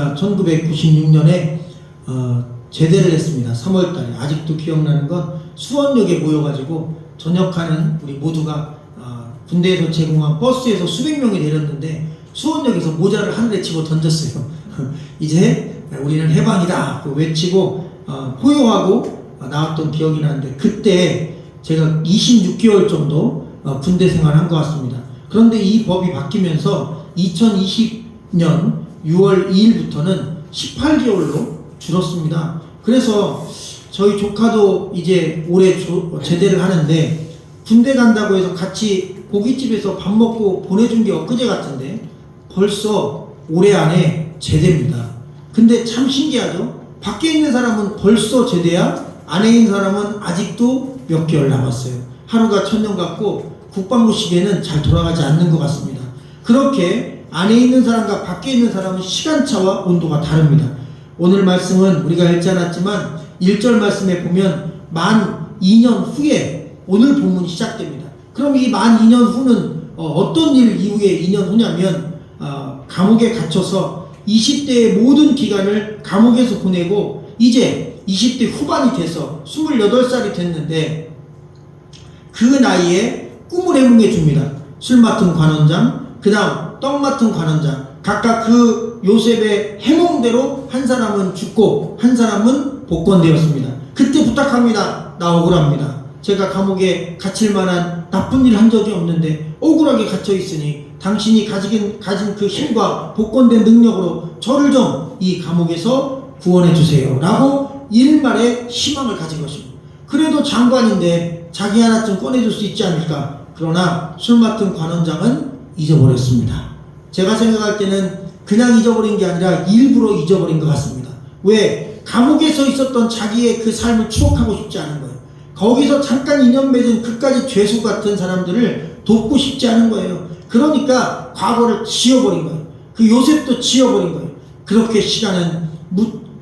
제가 1996년에 제대를 했습니다. 3월달에. 아직도 기억나는 건 수원역에 모여가지고 전역하는 우리 모두가 군대에서 제공한 버스에서 수백 명이 내렸는데 수원역에서 모자를 하늘에 치고 던졌어요. 이제 우리는 해방이다 외치고 포효하고 나왔던 기억이 나는데, 그때 제가 26개월 정도 군대 생활한 것 같습니다. 그런데 이 법이 바뀌면서 2020년 6월 2일부터는 18개월로 줄었습니다. 그래서 저희 조카도 이제 올해 제대를 하는데, 군대 간다고 해서 같이 고깃집에서 밥 먹고 보내준 게 엊그제 같은데 벌써 올해 안에 제대입니다. 근데 참 신기하죠? 밖에 있는 사람은 벌써 제대야, 안에 있는 사람은 아직도 몇 개월 남았어요. 하루가 천년 같고 국방부 시계는 잘 돌아가지 않는 것 같습니다. 그렇게 안에 있는 사람과 밖에 있는 사람은 시간차와 온도가 다릅니다. 오늘 말씀은 우리가 읽지 않았지만 1절 말씀에 보면 만 2년 후에 오늘 본문이 시작됩니다. 그럼 이 만 2년 후는 어떤 일 이후에 2년 후냐면 감옥에 갇혀서 20대의 모든 기간을 감옥에서 보내고 이제 20대 후반이 돼서 28살이 됐는데, 그 나이에 꿈을 해몽해 줍니다. 술 맡은 관원장, 그 다음 떡 맡은 관원장, 각각 그 요셉의 해몽대로 한 사람은 죽고 한 사람은 복권되었습니다. 그때 부탁합니다. 나 억울합니다. 제가 감옥에 갇힐 만한 나쁜 일 한 적이 없는데 억울하게 갇혀 있으니 당신이 가진 그 힘과 복권된 능력으로 저를 좀 이 감옥에서 구원해 주세요 라고 일말의 희망을 가진 것입니다. 그래도 장관인데 자기 하나쯤 꺼내줄 수 있지 않을까. 그러나 술 맡은 관원장은 잊어버렸습니다. 제가 생각할 때는 그냥 잊어버린 게 아니라 일부러 잊어버린 것 같습니다. 왜? 감옥에서 있었던 자기의 그 삶을 추억하고 싶지 않은 거예요. 거기서 잠깐 인연 맺은 그까지 죄수 같은 사람들을 돕고 싶지 않은 거예요. 그러니까 과거를 지워버린 거예요. 그 요셉도 지워버린 거예요. 그렇게 시간은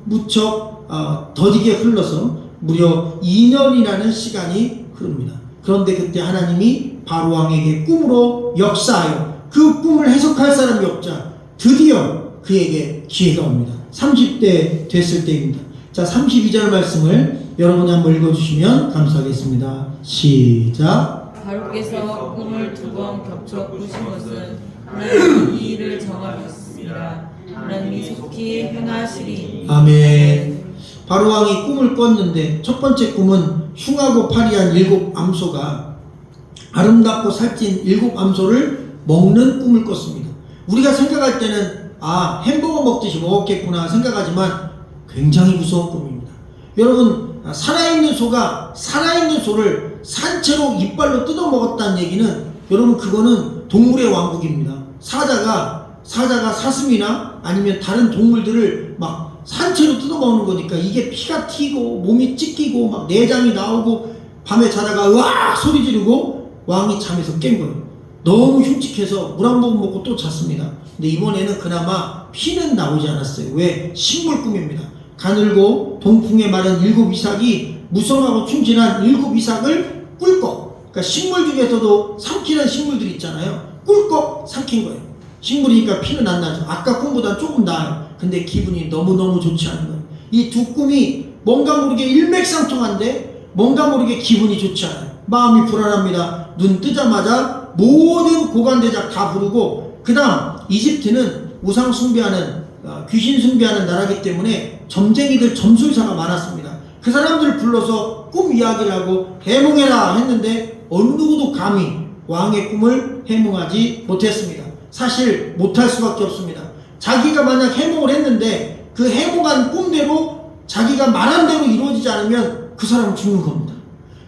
무척 더디게 흘러서 무려 2년이라는 시간이 흐릅니다. 그런데 그때 하나님이 바로왕에게 꿈으로 역사하여 그 꿈을 해석할 사람이 없자 드디어 그에게 기회가 옵니다. 30대 됐을 때입니다. 자, 32절 말씀을 여러분이 한번 읽어주시면 감사하겠습니다. 시작. 바로께서 꿈을 2번 겹쳐 꾸신 것은 하나님이 이 일을 정하셨습니다. 하나님이 속히 행하시리. 아멘. 바로왕이 꿈을 꿨는데 첫 번째 꿈은 흉하고 파리한 7 암소가 아름답고 살찐 7 암소를 먹는 꿈을 꿨습니다. 우리가 생각할 때는 햄버거 먹듯이 먹었겠구나 생각하지만 굉장히 무서운 꿈입니다. 여러분, 살아있는 소가 살아있는 소를 산채로 이빨로 뜯어먹었다는 얘기는, 여러분, 그거는 동물의 왕국입니다. 사자가 사슴이나 아니면 다른 동물들을 막 산채로 뜯어먹는 거니까 이게 피가 튀고 몸이 찢기고 막 내장이 나오고 밤에 자다가 으악 소리 지르고 왕이 잠에서 깬 거예요. 너무 흉측해서 물 한 모금 먹고 또 잤습니다. 근데 이번에는 그나마 피는 나오지 않았어요. 왜? 식물 꿈입니다. 가늘고 동풍에 마른 7 이삭이 무성하고 충실한 7 이삭을 꿀꺽, 그러니까 식물 중에서도 삼키는 식물들이 있잖아요. 꿀꺽 삼킨 거예요. 식물이니까 피는 안 나죠. 아까 꿈보다 조금 나아요. 근데 기분이 너무너무 좋지 않은 거예요. 이 두 꿈이 뭔가 모르게 일맥상통한데 뭔가 모르게 기분이 좋지 않아요. 마음이 불안합니다. 눈 뜨자마자 모든 고관대작 다 부르고, 그 다음 이집트는 우상 숭배하는 귀신 숭배하는 나라기 때문에 점쟁이들 점술사가 많았습니다. 그 사람들을 불러서 꿈 이야기를 하고 해몽해라 했는데 어느 누구도 감히 왕의 꿈을 해몽하지 못했습니다. 사실 못할 수밖에 없습니다. 자기가 만약 해몽을 했는데 그 해몽한 꿈대로 자기가 말한 대로 이루어지지 않으면 그 사람은 죽는 겁니다.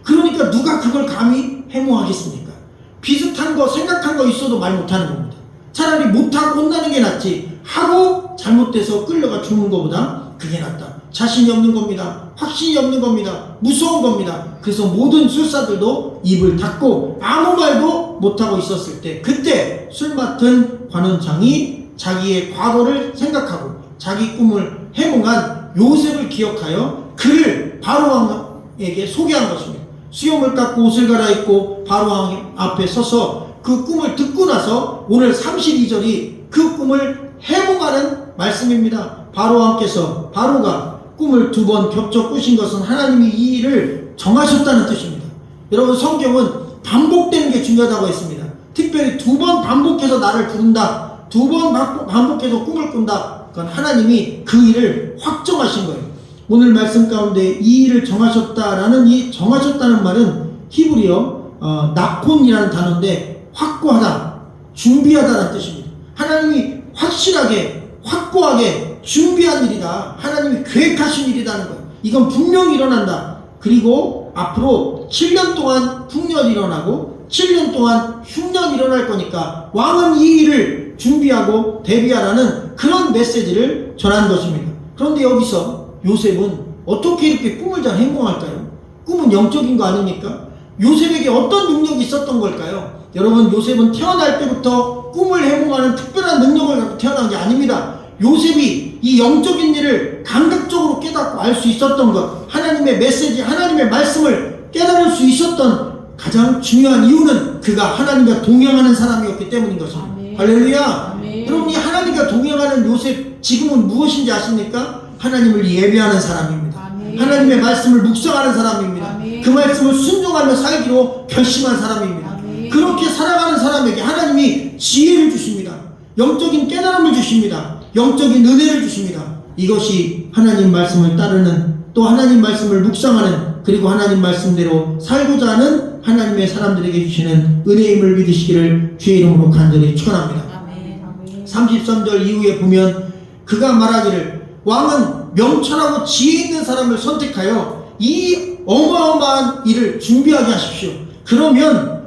그러니까 누가 그걸 감히 해몽하겠습니까? 비슷한 거 생각한 거 있어도 말 못하는 겁니다. 차라리 못하고 혼나는 게 낫지, 하고 잘못돼서 끌려가 죽는 것보다 그게 낫다. 자신이 없는 겁니다. 확신이 없는 겁니다. 무서운 겁니다. 그래서 모든 술사들도 입을 닫고 아무 말도 못하고 있었을 때, 그때 술 맡은 관원장이 자기의 과거를 생각하고 자기 꿈을 해몽한 요셉을 기억하여 그를 바로왕에게 소개한 것입니다. 수염을 깎고 옷을 갈아입고 바로왕 앞에 서서 그 꿈을 듣고 나서 오늘 32절이 그 꿈을 해몽하는 말씀입니다. 바로왕께서 바로가 꿈을 2번 겹쳐 꾸신 것은 하나님이 이 일을 정하셨다는 뜻입니다. 여러분, 성경은 반복되는 게 중요하다고 했습니다. 특별히 2번 반복해서 나를 부른다, 2번 반복해서 꿈을 꾼다, 그건 하나님이 그 일을 확정하신 거예요. 오늘 말씀 가운데 이 일을 정하셨다라는 이 정하셨다는 말은 히브리어 나콘이라는 단어인데 확고하다, 준비하다라는 뜻입니다. 하나님이 확실하게 확고하게 준비한 일이다, 하나님이 계획하신 일이라는 거예요. 이건 분명히 일어난다. 그리고 앞으로 7년 동안 풍년이 일어나고 7년 동안 흉년이 일어날 거니까 왕은 이 일을 준비하고 대비하라는 그런 메시지를 전한 것입니다. 그런데 여기서 요셉은 어떻게 이렇게 꿈을 잘 해몽할까요? 꿈은 영적인 거 아닙니까? 요셉에게 어떤 능력이 있었던 걸까요? 여러분, 요셉은 태어날 때부터 꿈을 해몽하는 특별한 능력을 갖고 태어난 게 아닙니다. 요셉이 이 영적인 일을 감각적으로 깨닫고 알 수 있었던 것, 하나님의 메시지, 하나님의 말씀을 깨달을 수 있었던 가장 중요한 이유는 그가 하나님과 동행하는 사람이었기 때문인 것입니다. 아멘. 할렐루야. 아멘. 여러분, 이 하나님과 동행하는 요셉 지금은 무엇인지 아십니까? 하나님을 예배하는 사람입니다. 아멘. 하나님의 말씀을 묵상하는 사람입니다. 아멘. 그 말씀을 순종하며 살기로 결심한 사람입니다. 아멘. 그렇게 살아가는 사람에게 하나님이 지혜를 주십니다. 영적인 깨달음을 주십니다. 영적인 은혜를 주십니다. 이것이 하나님 말씀을 따르는, 또 하나님 말씀을 묵상하는, 그리고 하나님 말씀대로 살고자 하는 하나님의 사람들에게 주시는 은혜임을 믿으시기를 주의 이름으로 간절히 축원합니다. 아멘. 33절 이후에 보면 그가 말하기를 왕은 명철하고 지혜 있는 사람을 선택하여 이 어마어마한 일을 준비하게 하십시오. 그러면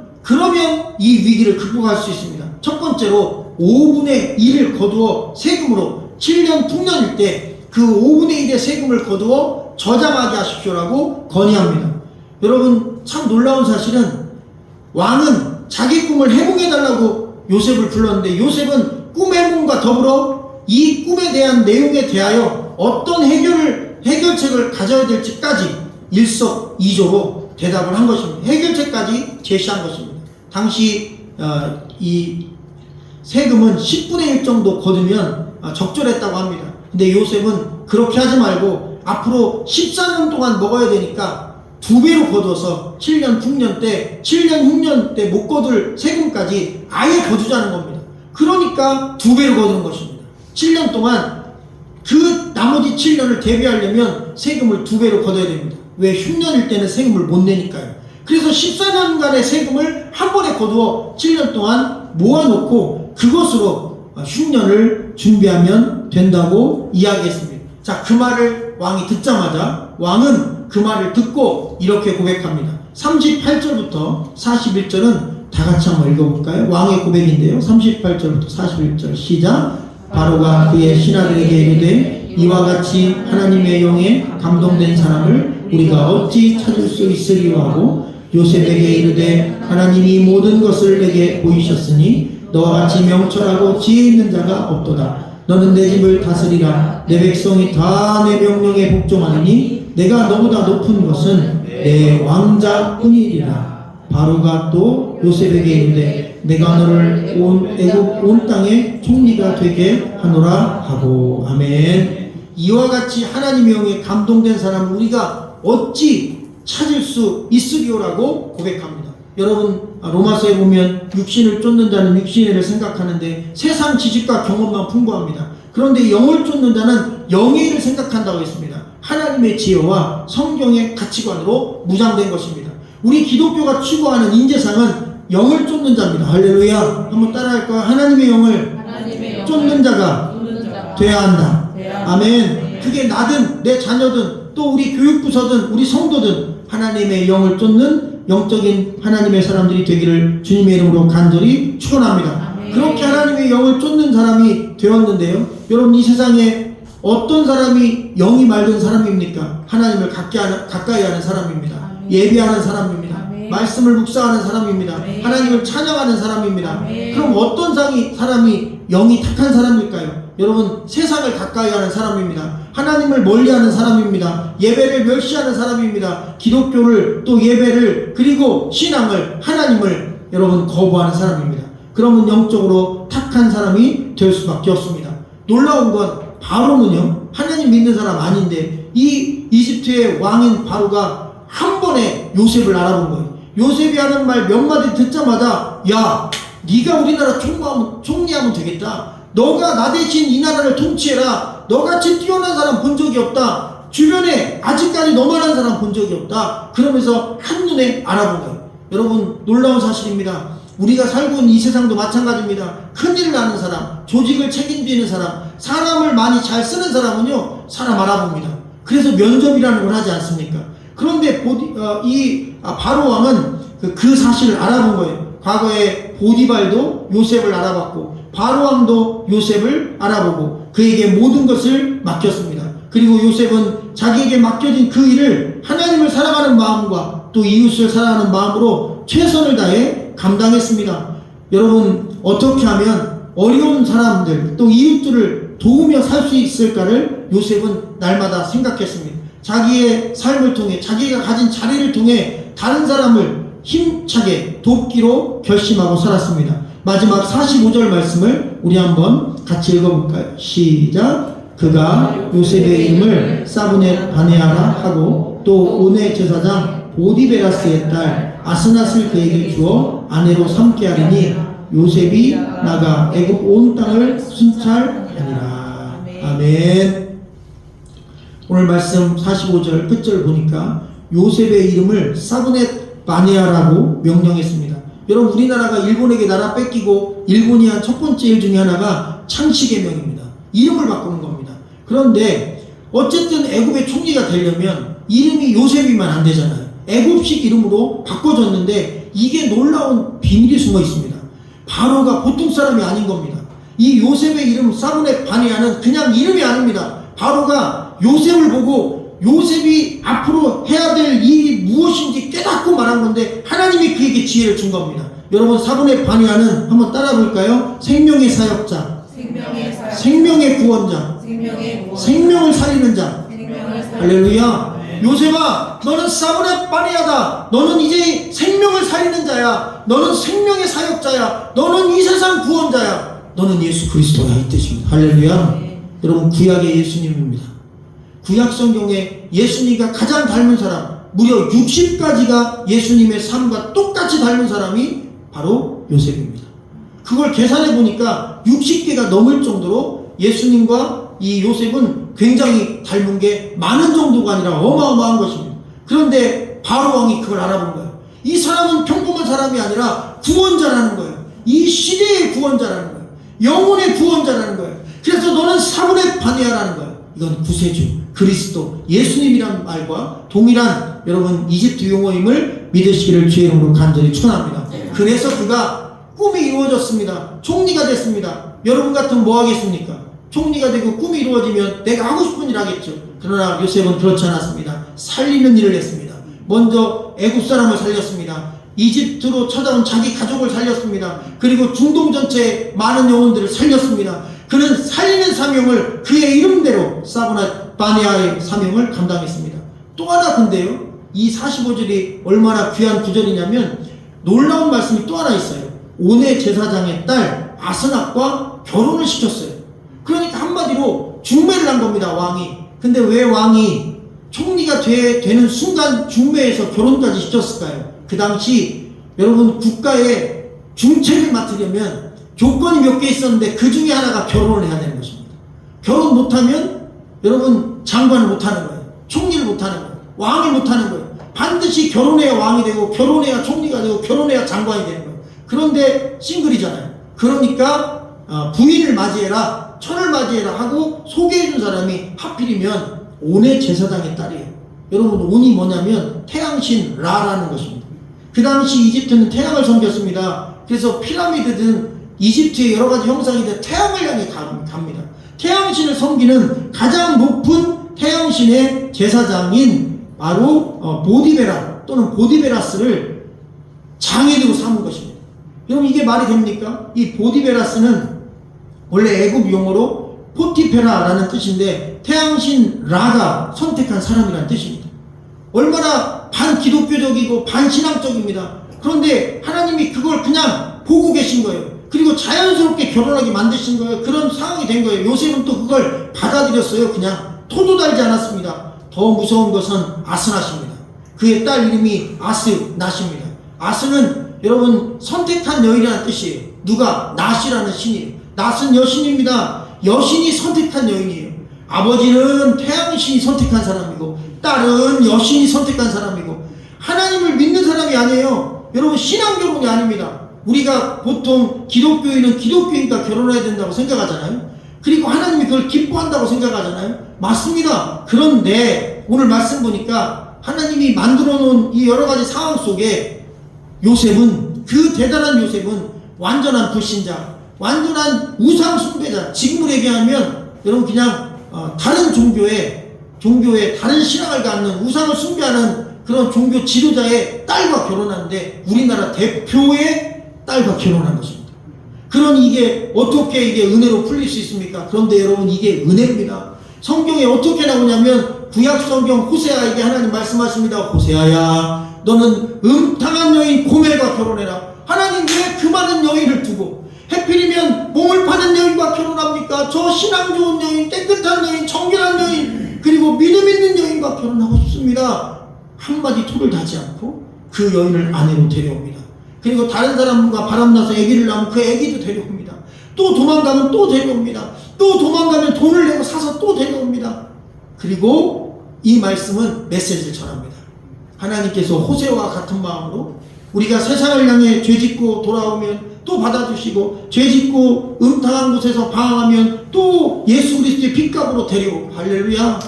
이 위기를 극복할 수 있습니다. 첫 번째로 5분의 1을 거두어 세금으로 7년 풍년일 때 그 5분의 1의 세금을 거두어 저장하게 하십시오라고 건의합니다. 여러분, 참 놀라운 사실은 왕은 자기 꿈을 해몽해달라고 요셉을 불렀는데 요셉은 꿈 해몽과 더불어 이 꿈에 대한 내용에 대하여 어떤 해결책을 가져야 될지까지 일석이조로 대답을 한 것입니다. 해결책까지 제시한 것입니다. 당시 이 세금은 10분의 1 정도 거두면 적절했다고 합니다. 근데 요셉은 그렇게 하지 말고 앞으로 14년 동안 먹어야 되니까 2배로 거둬서 7년 풍년 때, 7년 흉년 때 못 거둘 세금까지 아예 거두자는 겁니다. 그러니까 2배로 거두는 것입니다. 7년 동안 그 나머지 7년을 대비하려면 세금을 2배로 거둬야 됩니다. 왜? 흉년일 때는 세금을 못 내니까요. 그래서 14년간의 세금을 한 번에 거두어 7년 동안 모아놓고 그것으로 흉년을 준비하면 된다고 이야기했습니다. 자, 그 말을 왕이 듣자마자 왕은 그 말을 듣고 이렇게 고백합니다. 38절부터 41절은 다 같이 한번 읽어볼까요? 왕의 고백인데요. 38절부터 41절 시작. 바로가 그의 신하들에게 이르되 이와 같이 하나님의 영에 감동된 사람을 우리가 어찌 찾을 수 있으리요 하고 요셉에게 이르되 하나님이 모든 것을 내게 보이셨으니 너와 같이 명철하고 지혜 있는 자가 없도다. 너는 내 집을 다스리라. 내 백성이 다 내 명령에 복종하느니 내가 너보다 높은 것은 내 왕자뿐이니라. 바로가 또 요셉에게 이르되 내가 너를 애굽 온 땅의 총리가 되게 하노라 하고. 아멘. 이와 같이 하나님의 영에 감동된 사람을 우리가 어찌 찾을 수 있으리요라고 고백합니다. 여러분, 로마서에 보면 육신을 쫓는 자는 육신의 일을 생각하는데 세상 지식과 경험만 풍부합니다. 그런데 영을 쫓는 자는 영의 일을 생각한다고 했습니다. 하나님의 지혜와 성경의 가치관으로 무장된 것입니다. 우리 기독교가 추구하는 인재상은 영을 쫓는 자입니다. 할렐루야. 한번 따라할까요? 하나님의 영을 쫓는 자가 돼야 한다. 아멘. 그게 나든 내 자녀든 또 우리 교육부서든 우리 성도든 하나님의 영을 쫓는 영적인 하나님의 사람들이 되기를 주님의 이름으로 간절히 축원합니다. 그렇게 하나님의 영을 쫓는 사람이 되었는데요. 여러분, 이 세상에 어떤 사람이 영이 맑은 사람입니까? 하나님을 가까이 하는 사람입니다. 예배하는 사람입니다. 말씀을 묵상하는 사람입니다. 하나님을 찬양하는 사람입니다. 그럼 어떤 사람이 영이 탁한 사람일까요? 여러분, 세상을 가까이 하는 사람입니다. 하나님을 멀리하는 사람입니다. 예배를 멸시하는 사람입니다. 기독교를 또 예배를 그리고 신앙을 하나님을 여러분 거부하는 사람입니다. 그러면 영적으로 탁한 사람이 될 수밖에 없습니다. 놀라운 건 바로는요, 하나님 믿는 사람 아닌데 이 이집트의 왕인 바로가 한 번에 요셉을 알아본 거예요. 요셉이 하는 말 몇 마디 듣자마자, 야, 네가 우리나라 총리하면 되겠다. 너가 나 대신 이 나라를 통치해라. 너같이 뛰어난 사람 본 적이 없다. 주변에 아직까지 너만한 사람 본 적이 없다. 그러면서 한눈에 알아본 거예요. 여러분, 놀라운 사실입니다. 우리가 살고 있는 이 세상도 마찬가지입니다. 큰일을 아는 사람, 조직을 책임지는 사람, 사람을 많이 잘 쓰는 사람은요, 사람 알아봅니다. 그래서 면접이라는 걸 하지 않습니까? 그런데 바로 왕은 그 사실을 알아본 거예요. 과거에 보디발도 요셉을 알아봤고 바로 왕도 요셉을 알아보고 그에게 모든 것을 맡겼습니다. 그리고 요셉은 자기에게 맡겨진 그 일을 하나님을 사랑하는 마음과 또 이웃을 사랑하는 마음으로 최선을 다해 감당했습니다. 여러분, 어떻게 하면 어려운 사람들 또 이웃들을 도우며 살 수 있을까를 요셉은 날마다 생각했습니다. 자기의 삶을 통해, 자기가 가진 자리를 통해 다른 사람을 힘차게 돕기로 결심하고 살았습니다. 마지막 45절 말씀을 우리 한번 같이 읽어볼까요? 시작. 그가 요셉의 이름을 사브넷 바네아라 하고 또 온의 제사장 보디베라스의 딸 아스낫을 그에게 주어 아내로 삼게 하리니 요셉이 나가 애굽 온 땅을 순찰하니라. 아멘. 오늘 말씀 45절 끝절 보니까 요셉의 이름을 사브넷 바네아라고 명령했습니다. 여러분, 우리나라가 일본에게 나라 뺏기고 일본이 한 첫 번째 일 중에 하나가 창씨개명입니다. 이름을 바꾸는 겁니다. 그런데 어쨌든 애굽의 총리가 되려면 이름이 요셉이면 안 되잖아요. 애굽식 이름으로 바꿔줬는데 이게 놀라운 비밀이 숨어 있습니다. 바로가 보통 사람이 아닌 겁니다. 이 요셉의 이름 사브넷 바네아는 그냥 이름이 아닙니다. 바로가 요셉을 보고 요셉이 앞으로 해야 될 일이 무엇인지 깨닫고 말한 건데 하나님이 그에게 지혜를 준 겁니다. 여러분, 사브넷 바네아는 한번 따라 볼까요? 생명의 사역자, 생명의 구원자, 생명을 살리는 자. 할렐루야. 요셉아, 너는 사브넷 바네아다. 너는 이제 생명을 살리는 자야. 너는 생명의 사역자야. 너는 이 세상 구원자야. 너는 예수 그리스도야, 이 뜻입니다. 할렐루야. 여러분, 구약의 예수님입니다. 구약 성경에 예수님과 가장 닮은 사람, 무려 60가지가 예수님의 삶과 똑같이 닮은 사람이 바로 요셉입니다. 그걸 계산해 보니까 60개가 넘을 정도로 예수님과 이 요셉은 굉장히 닮은 게 많은 정도가 아니라 어마어마한 것입니다. 그런데 바로 왕이 그걸 알아본 거예요. 이 사람은 평범한 사람이 아니라 구원자라는 거예요. 이 시대의 구원자라는 거예요. 영혼의 구원자라는 거예요. 그래서 너는 사브넷 바네아라는 거예요. 이건 구세주, 그리스도, 예수님이란 말과 동일한 여러분 이집트 용어임을 믿으시기를 주의 이름으로 간절히 축원합니다. 그래서 그가 꿈이 이루어졌습니다. 총리가 됐습니다. 여러분 같으면 뭐 하겠습니까? 총리가 되고 꿈이 이루어지면 내가 하고 싶은 일 하겠죠. 그러나 요셉은 그렇지 않았습니다. 살리는 일을 했습니다. 먼저 애굽 사람을 살렸습니다. 이집트로 찾아온 자기 가족을 살렸습니다. 그리고 중동 전체의 많은 영혼들을 살렸습니다. 그는 살리는 사명을 그의 이름대로 사브넷 바네아의 사명을 감당했습니다. 또 하나, 근데요, 이 45절이 얼마나 귀한 구절이냐면 놀라운 말씀이 또 하나 있어요. 온의 제사장의 딸 아스낫과 결혼을 시켰어요. 그러니까 한마디로 중매를 한 겁니다, 왕이. 근데 왜 왕이 총리가 되는 순간 중매해서 결혼까지 시켰을까요? 그 당시 여러분 국가의 중책을 맡으려면 조건이 몇 개 있었는데 그 중에 하나가 결혼을 해야 되는 것입니다. 결혼 못하면 여러분 장관을 못하는 거예요. 총리를 못하는 거예요. 왕을 못하는 거예요. 반드시 결혼해야 왕이 되고 결혼해야 총리가 되고 결혼해야 장관이 되는 거예요. 그런데 싱글이잖아요. 그러니까 부인을 맞이해라, 천을 맞이해라 하고 소개해준 사람이 하필이면 온의 제사장의 딸이에요. 여러분, 온이 뭐냐면 태양신 라라는 것입니다. 그 당시 이집트는 태양을 섬겼습니다. 그래서 피라미드든 이집트의 여러 가지 형상이든 태양을 향해 갑니다. 태양신을 섬기는 가장 높은 태양신의 제사장인 바로 보디베라 또는 보디베라스를 장애되고 삼은 것입니다. 여러분, 이게 말이 됩니까? 이 보디베라스는 원래 애굽 용어로 포티페라라는 뜻인데 태양신 라가 선택한 사람이라는 뜻입니다. 얼마나 반기독교적이고 반신앙적입니다. 그런데 하나님이 그걸 그냥 보고 계신 거예요. 그리고 자연스럽게 결혼하게 만드신 거예요. 그런 상황이 된 거예요. 요셉은 또 그걸 받아들였어요. 그냥 토도 달지 않았습니다. 더 무서운 것은 아스나십니다. 그의 딸 이름이 아스나십니다. 아스는 여러분 선택한 여인이라는 뜻이에요. 누가? 낫이라는 신이에요. 낫은 여신입니다. 여신이 선택한 여인이에요. 아버지는 태양신이 선택한 사람이고 딸은 여신이 선택한 사람이고 하나님을 믿는 사람이 아니에요. 여러분 신앙결혼이 아닙니다. 우리가 보통 기독교인은 기독교인과 결혼해야 된다고 생각하잖아요. 그리고 하나님이 그걸 기뻐한다고 생각하잖아요. 맞습니다. 그런데 오늘 말씀 보니까 하나님이 만들어 놓은 이 여러 가지 상황 속에 요셉은, 그 대단한 요셉은 완전한 불신자, 완전한 우상 숭배자, 지금으로 얘기하면 여러분 그냥 다른 종교의 다른 신앙을 갖는 우상을 숭배하는 그런 종교 지도자의 딸과 결혼하는데 우리나라 대표의 딸과 결혼한 것입니다. 그런 이게 어떻게 이게 은혜로 풀릴 수 있습니까? 그런데 여러분 이게 은혜입니다. 성경에 어떻게 나오냐면 구약 성경 호세아에게 하나님 말씀하십니다. 호세아야, 너는 음탕한 여인 고멜과 결혼해라. 하나님 왜 그 많은 여인을 두고 해필이면 몸을 파는 여인과 결혼합니까? 저 신앙 좋은 여인, 깨끗한 여인, 정결한 여인, 그리고 믿음 있는 여인과 결혼하고 싶습니다. 한마디 토를 다지 않고 그 여인을 아내로 데려옵니다. 그리고 다른 사람과 바람나서 아기를 낳으면 그 아기도 데려옵니다. 또 도망가면 또 데려옵니다. 또 도망가면 돈을 내고 사서 또 데려옵니다. 그리고 이 말씀은 메시지를 전합니다. 하나님께서 호세와 같은 마음으로 우리가 세상을 향해 죄짓고 돌아오면 또 받아주시고, 죄짓고 음탕한 곳에서 방황하면 또 예수 그리스도의 핏값으로 데려오고, 할렐루야.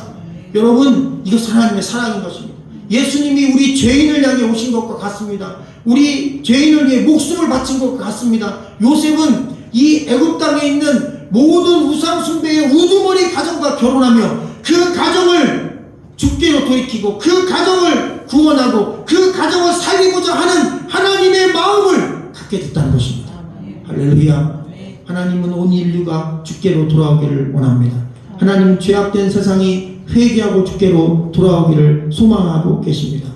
여러분 이것은 하나님의 사랑인 것입니다. 예수님이 우리 죄인을 향해 오신 것과 같습니다. 우리 죄인을 위해 목숨을 바친 것과 같습니다. 요셉은 이 애굽 땅에 있는 모든 우상 숭배의 우두머리 가정과 결혼하며 그 가정을 주께로 돌이키고 그 가정을 구원하고 그 가정을 살리고자 하는 하나님의 마음을 갖게 됐다는 것입니다. 할렐루야. 하나님은 온 인류가 주께로 돌아오기를 원합니다. 하나님은 죄악된 세상이 회개하고 주께로 돌아오기를 소망하고 계십니다.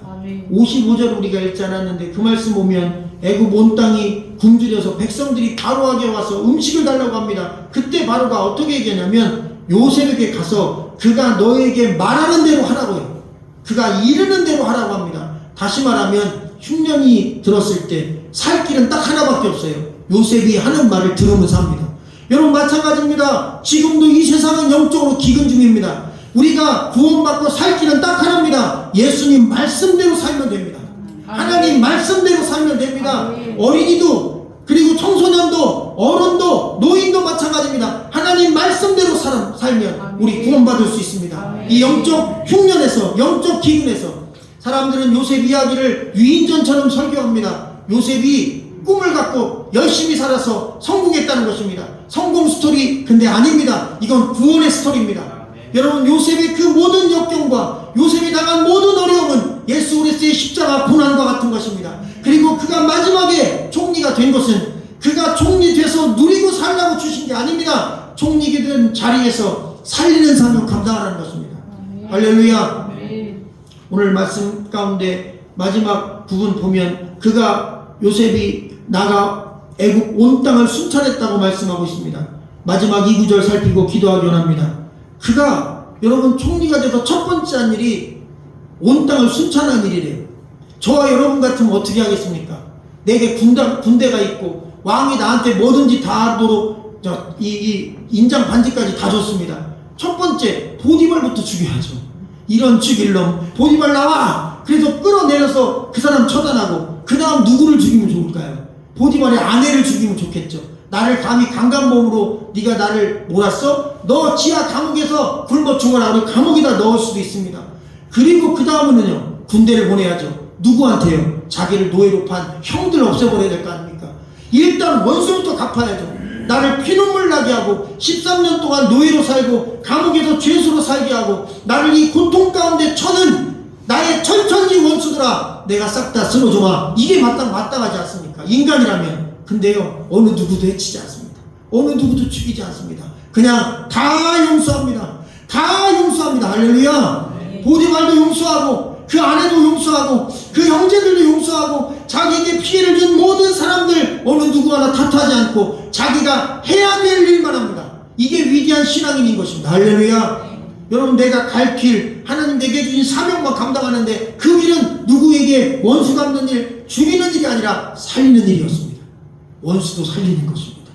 55절 우리가 읽지 않았는데 그 말씀 보면 애굽 온 땅이 굶주려서 백성들이 바로에게 와서 음식을 달라고 합니다. 그때 바로가 어떻게 얘기하냐면 요셉에게 가서 그가 너에게 말하는 대로 하라고요. 그가 이르는 대로 하라고 합니다. 다시 말하면 흉년이 들었을 때 살 길은 딱 하나밖에 없어요. 요셉이 하는 말을 들으면 삽니다. 여러분 마찬가지입니다. 지금도 이 세상은 영적으로 기근 중입니다. 우리가 구원받고 살 길은 딱 하나입니다. 예수님 말씀대로 살면 됩니다. 하나님 말씀대로 살면 됩니다. 어린이도 그리고 청소년도 어른도 노인도 마찬가지입니다. 하나님 말씀대로 살면 우리 구원받을 수 있습니다. 이 영적 흉년에서, 영적 기근에서 사람들은 요셉 이야기를 유인전처럼 설교합니다. 요셉이 꿈을 갖고 열심히 살아서 성공했다는 것입니다. 성공 스토리. 근데 아닙니다. 이건 구원의 스토리입니다. 여러분 요셉의 그 모든 역경과 요셉이 당한 모든 어려움은 예수 그리스도의 십자가 고난과 같은 것입니다. 그리고 그가 마지막에 총리가 된 것은 그가 총리 돼서 누리고 살라고 주신 게 아닙니다. 총리가 된 자리에서 살리는 삶을 감당하라는 것입니다. 할렐루야. 오늘 말씀 가운데 마지막 부분 보면 그가 요셉이 나가 애굽 온 땅을 순찰했다고 말씀하고 있습니다. 마지막 2구절 살피고 기도하기 원합니다. 그가 여러분 총리가 돼서 첫 번째 한 일이 온 땅을 순찰한 일이래요. 저와 여러분 같으면 어떻게 하겠습니까? 내게 군대가 있고 왕이 나한테 뭐든지 다 하도록 이 인장 반지까지 다 줬습니다. 첫 번째 보디발부터 죽여야죠. 이런 죽일 놈 보디발 나와! 그래서 끌어내려서 그 사람 처단하고 그 다음 누구를 죽이면 좋을까요? 보디발의 아내를 죽이면 좋겠죠. 나를 감히 강간범으로 네가 나를 몰았어? 너 지하 감옥에서 굶어 죽어라. 우리 감옥에다 넣을 수도 있습니다. 그리고 그 다음은요 군대를 보내야죠. 누구한테요? 자기를 노예로 판 형들 없애버려야 될 거 아닙니까? 일단 원수부터 갚아야죠. 나를 피눈물 나게 하고 13년 동안 노예로 살고 감옥에서 죄수로 살게 하고 나를 이 고통 가운데 쳐는 나의 천천지 원수들아, 내가 싹 다 쓸어줘봐. 이게 마땅하지 않습니까? 인간이라면. 근데요 어느 누구도 해치지 않습니다. 어느 누구도 죽이지 않습니다. 그냥 다 용서합니다. 다 용서합니다. 할렐루야. 보디발도 용서하고 그 아내도 용서하고 그 형제들도 용서하고 자기에게 피해를 준 모든 사람들 어느 누구 하나 탓하지 않고 자기가 해야 될 일만 합니다. 이게 위대한 신앙인인 것입니다. 할렐루야. 여러분, 내가 갈 길, 하나님 내게 주신 사명만 감당하는데 그 길은 누구에게 원수 갚는 일, 죽이는 일이 아니라 살리는 일이었습니다. 원수도 살리는 것입니다.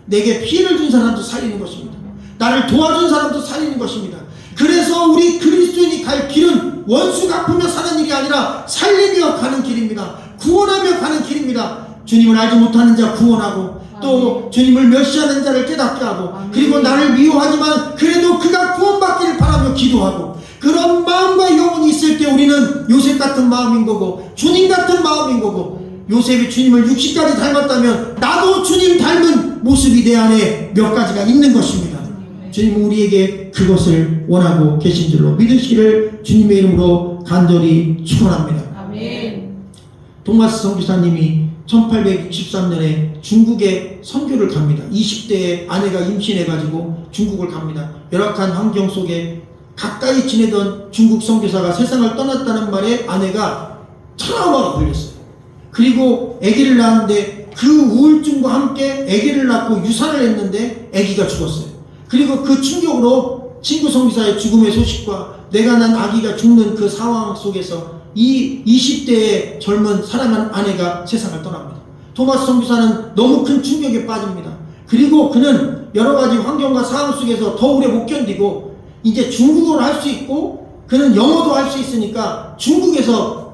내게 피해를 준 사람도 살리는 것입니다. 나를 도와준 사람도 살리는 것입니다. 그래서 우리 그리스도인이 갈 길은 원수 갚으며 사는 일이 아니라 살리며 가는 길입니다. 구원하며 가는 길입니다. 주님을 알지 못하는 자 구원하고, 또 주님을 멸시하는 자를 깨닫게 하고, 그리고 나를 미워하지만 그래도 그가 구원받기를 바라며 기도하고, 그런 마음과 영혼이 있을 때 우리는 요셉 같은 마음인 거고 주님 같은 마음인 거고, 요셉이 주님을 육신까지 닮았다면 나도 주님 닮은 모습이 내 안에 몇 가지가 있는 것입니다. 주님은 우리에게 그것을 원하고 계신 줄로 믿으시기를 주님의 이름으로 간절히 축원합니다. 아멘. 토마스 선교사님이 1863년에 중국에 선교를 갑니다. 20대에 아내가 임신해가지고 중국을 갑니다. 열악한 환경 속에 가까이 지내던 중국 선교사가 세상을 떠났다는 말에 아내가 트라우마가 걸렸어요. 그리고 아기를 낳았는데 그 우울증과 함께 아기를 낳고 유산을 했는데 아기가 죽었어요. 그리고 그 충격으로 친구 선교사의 죽음의 소식과 내가 난 아기가 죽는 그 상황 속에서 이 20대의 젊은 사랑하는 아내가 세상을 떠납니다. 토마스 선교사는 너무 큰 충격에 빠집니다. 그리고 그는 여러 가지 환경과 상황 속에서 더 오래 못 견디고 이제 중국어를 할 수 있고 그는 영어도 할 수 있으니까 중국에서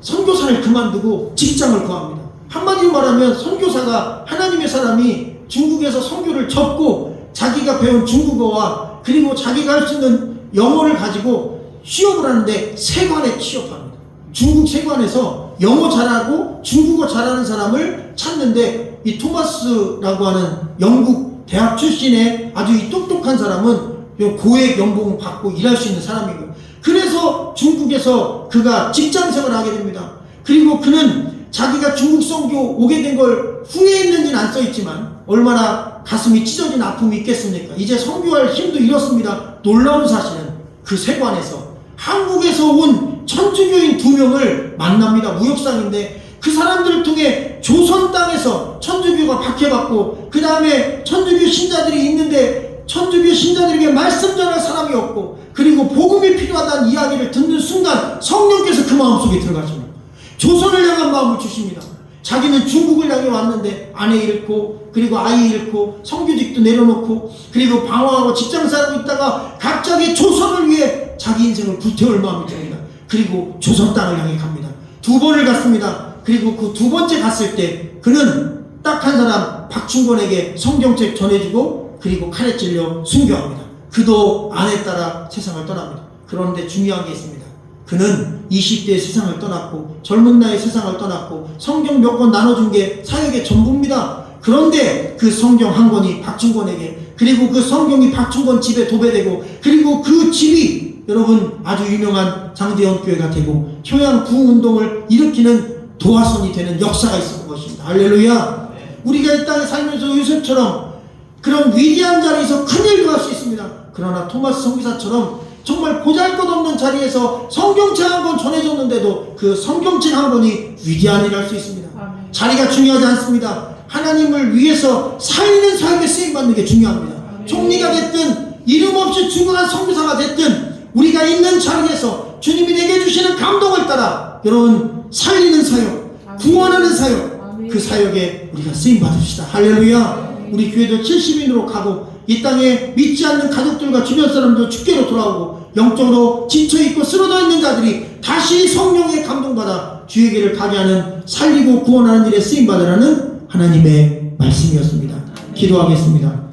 선교사를 그만두고 직장을 구합니다. 한마디로 말하면 선교사가, 하나님의 사람이 중국에서 선교를 접고 자기가 배운 중국어와 그리고 자기가 할 수 있는 영어를 가지고 취업을 하는데 세관에 취업합니다. 중국 세관에서 영어 잘하고 중국어 잘하는 사람을 찾는데, 이 토마스라고 하는 영국 대학 출신의 아주 이 똑똑한 사람은 고액 연봉을 받고 일할 수 있는 사람이고, 그래서 중국에서 그가 직장 생활을 하게 됩니다. 그리고 그는 자기가 중국 선교 오게 된 걸 후회했는지는 안 써있지만 얼마나 가슴이 찢어진 아픔이 있겠습니까? 이제 선교할 힘도 잃었습니다. 놀라운 사실은 그 세관에서 한국에서 온 천주교인 2명을 만납니다. 무역상인데 그 사람들을 통해 조선 땅에서 천주교가 박해받고, 그 다음에 천주교 신자들이 있는데 천주교 신자들에게 말씀 전할 사람이 없고, 그리고 복음이 필요하다는 이야기를 듣는 순간 성령께서 그 마음속에 들어가십니다. 조선을 향한 마음을 주십니다. 자기는 중국을 향해 왔는데 아내 잃고, 그리고 아이 잃고, 성교직도 내려놓고, 그리고 방황하고 직장 살고 있다가 갑자기 조선을 위해 자기 인생을 불태울 마음이 듭니다. 그리고 조선 땅을 향해 갑니다. 2번을 갔습니다. 그리고 그 2번째 갔을 때 그는 딱 한 사람 박충권에게 성경책 전해주고, 그리고 칼에 찔려 순교합니다. 그도 아내 따라 세상을 떠납니다. 그런데 중요한 게 있습니다. 그는 20대에 세상을 떠났고 젊은 나이에 세상을 떠났고 성경 몇 권 나눠준 게 사역의 전부입니다. 그런데 그 성경 한 권이 박충권에게, 그리고 그 성경이 박충권 집에 도배되고, 그리고 그 집이 여러분 아주 유명한 장대현 교회가 되고 효양 부흥운동을 일으키는 도화선이 되는 역사가 있었던 것입니다. 할렐루야. 우리가 이 땅에 살면서 요셉처럼 그런 위대한 자리에서 큰일도 할 수 있습니다. 그러나 토마스 선교사처럼 정말 보잘것없는 자리에서 성경책 한 권 전해줬는데도 그 성경책 한 권이 위대한 일을 할 수 있습니다. 아멘. 자리가 중요하지 않습니다. 하나님을 위해서 살리는 사역에 쓰임받는 게 중요합니다. 아멘. 총리가 됐든 이름 없이 중요한 선교사가 됐든 우리가 있는 자리에서 주님이 내게 주시는 감동을 따라 여러분 살리는 사역, 아멘. 구원하는 사역, 아멘. 그 사역에 우리가 쓰임받읍시다. 할렐루야. 우리 교회도 70인으로 가고 이 땅에 믿지 않는 가족들과 주변 사람들 축제로 돌아오고 영적으로 지쳐있고 쓰러져 있는 자들이 다시 성령의 감동받아 주에게를 가게 하는 살리고 구원하는 일에 쓰임받으라는 하나님의 말씀이었습니다. 기도하겠습니다.